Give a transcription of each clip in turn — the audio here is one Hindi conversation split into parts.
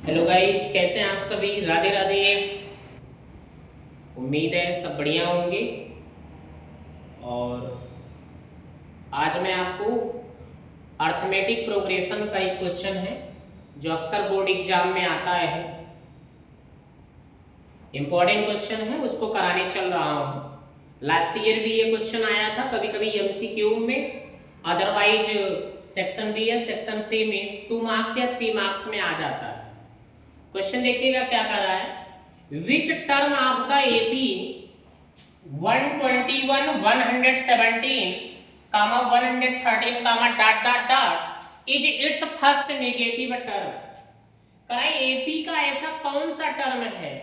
हेलो गाइज, कैसे हैं आप सभी। राधे राधे। उम्मीद है सब बढ़िया होंगे। और आज मैं आपको अर्थमेटिक प्रोग्रेशन का एक क्वेश्चन है जो अक्सर बोर्ड एग्जाम में आता है, इम्पॉर्टेंट क्वेश्चन है, उसको कराने चल रहा हूँ। लास्ट ईयर भी ये क्वेश्चन आया था, कभी कभी एमसीक्यू में, अदरवाइज सेक्शन बी या सेक्शन सी में 2 मार्क्स या 3 मार्क्स में आ जाता है। क्वेश्चन देखिएगा क्या कर रहा है। Which term of the AP 121 117 comma 113 comma dot dot dot is it's first negative term. कराए एपी का ऐसा कौन सा टर्म है,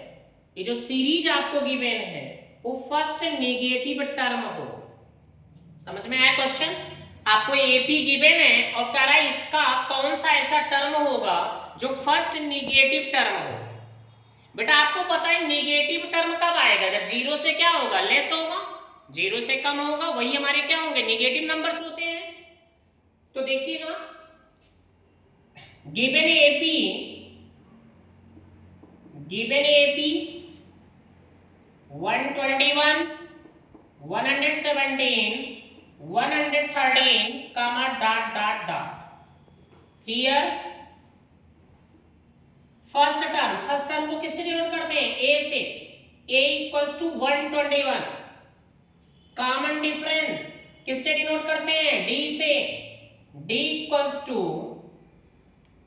ये जो सीरीज आपको गिवन है वो फर्स्ट नेगेटिव टर्म हो। समझ में आया क्वेश्चन। आपको एपी गिवन है और कह रहा है इसका कौन सा ऐसा टर्म होगा जो फर्स्ट नेगेटिव टर्म हो। बेटा आपको पता है नेगेटिव टर्म कब आएगा, जब जीरो से क्या होगा, लेस होगा, जीरो से कम होगा, वही हमारे क्या होंगे, नेगेटिव नंबर्स होते हैं। तो देखिएगा given AP 121 117 113 comma dot dot dot। Here first term को किससे डिनोट करते हैं, ए से। a equals to 121। Common difference किससे डिनोट करते हैं, d से। d equals to,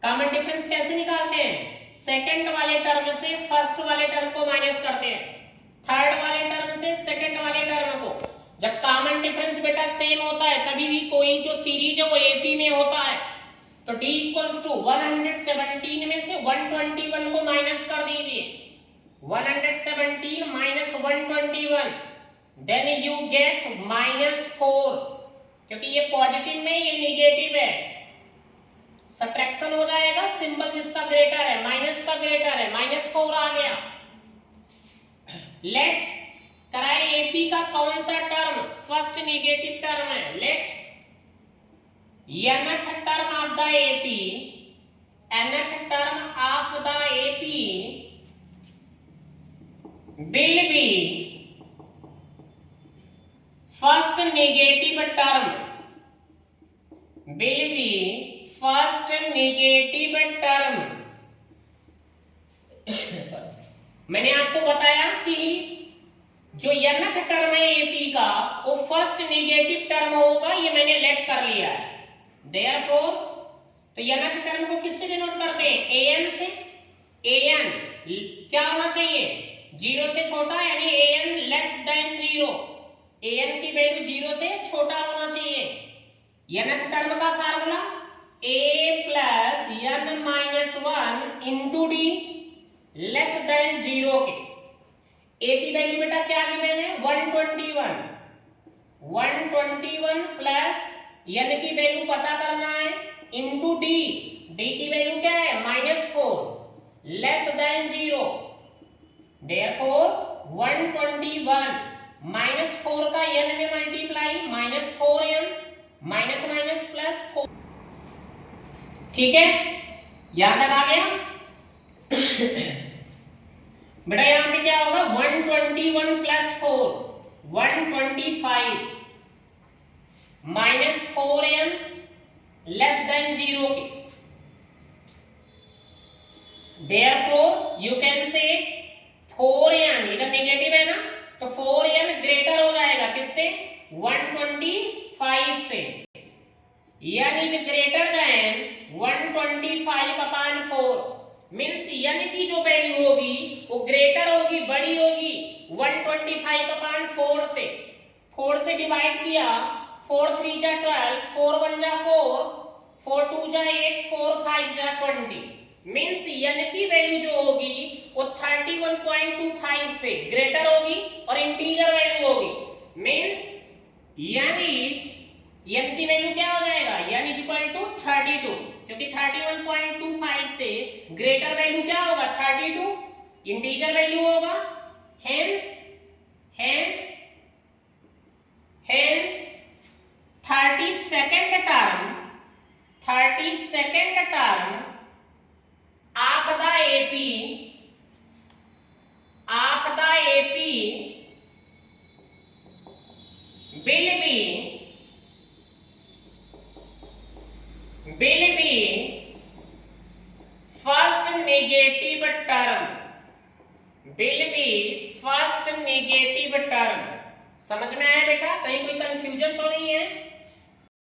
common difference कैसे निकालते हैं, सेकंड वाले टर्म से फर्स्ट वाले टर्म को माइनस करते हैं, थर्ड वाले टर्म से सेकंड वाले टर्म को। जब कॉमन डिफरेंस बेटा सेम होता है तभी भी कोई जो सीरीज है वो एपी में होता है। तो d इक्वल्स टू 117 में से 121 को माइनस कर दीजिए, 117 माइनस 121, देन यू गेट -4। क्योंकि ये पॉजिटिव में ये निगेटिव है, सब्ट्रैक्शन हो जाएगा, सिंबल जिसका ग्रेटर है, माइनस का ग्रेटर है, -4 आ गया। लेट कराए एपी का कौन सा टर्म फर्स्ट नेगेटिव टर्म है, late nth term of the AP, nth term of the AP will be first negative term, will be first negative term। Sorry, मैंने आपको बताया कि जो nth टर्म है एपी का वो फर्स्ट नेगेटिव टर्म होगा, ये मैंने लेट कर लिया है। Therefore, तो nth टर्म को किससे डिनोट करते हैं, an से। an क्या होना चाहिए, जीरो से छोटा, यानी an less than zero. an की वैल्यू जीरो से छोटा होना चाहिए। nth टर्म का formula a plus n minus 1 into D less than zero के। a की वैल्यू बेटा क्या गिवन है, 121, 121 प्लस n की वैल्यू पता करना है इंटू डी, डी की वैल्यू क्या है, -4 लेस देन जीरो। देयरफॉर 121 -4 का n में multiply, -4n minus minus plus 4। ठीक है, यहां तक आ गया। बेटा यहां पे क्या होगा, 121 plus 4 125 -4n less than zero के। Therefore you can say 4n, इधर नेगेटिव है ना, तो 4n ग्रेटर हो जाएगा किससे, 125 से। n is greater than 125/4 means n की जो वैल्यू होगी वो ग्रेटर होगी, बड़ी होगी 125/4 से। 4 से डिवाइड किया, 4 3 जा 12, 4 1 जा 4, 4 2 जा 8, 4 5 जा 20 मीन्स n की वैल्यू जो होगी वो 31.25 से ग्रेटर होगी और इंटीजर वैल्यू होगी। मीन्स n की वैल्यू क्या हो जाएगा, n इज इक्वल टू 32, क्योंकि 31.25 से ग्रेटर वैल्यू क्या होगा, 32 इंटीजर वैल्यू होगा। Hence 32nd term of the AP will be first negative term, will be first negative term। समझ में आया बेटा? कहीं कोई कंफ्यूजन तो नहीं है?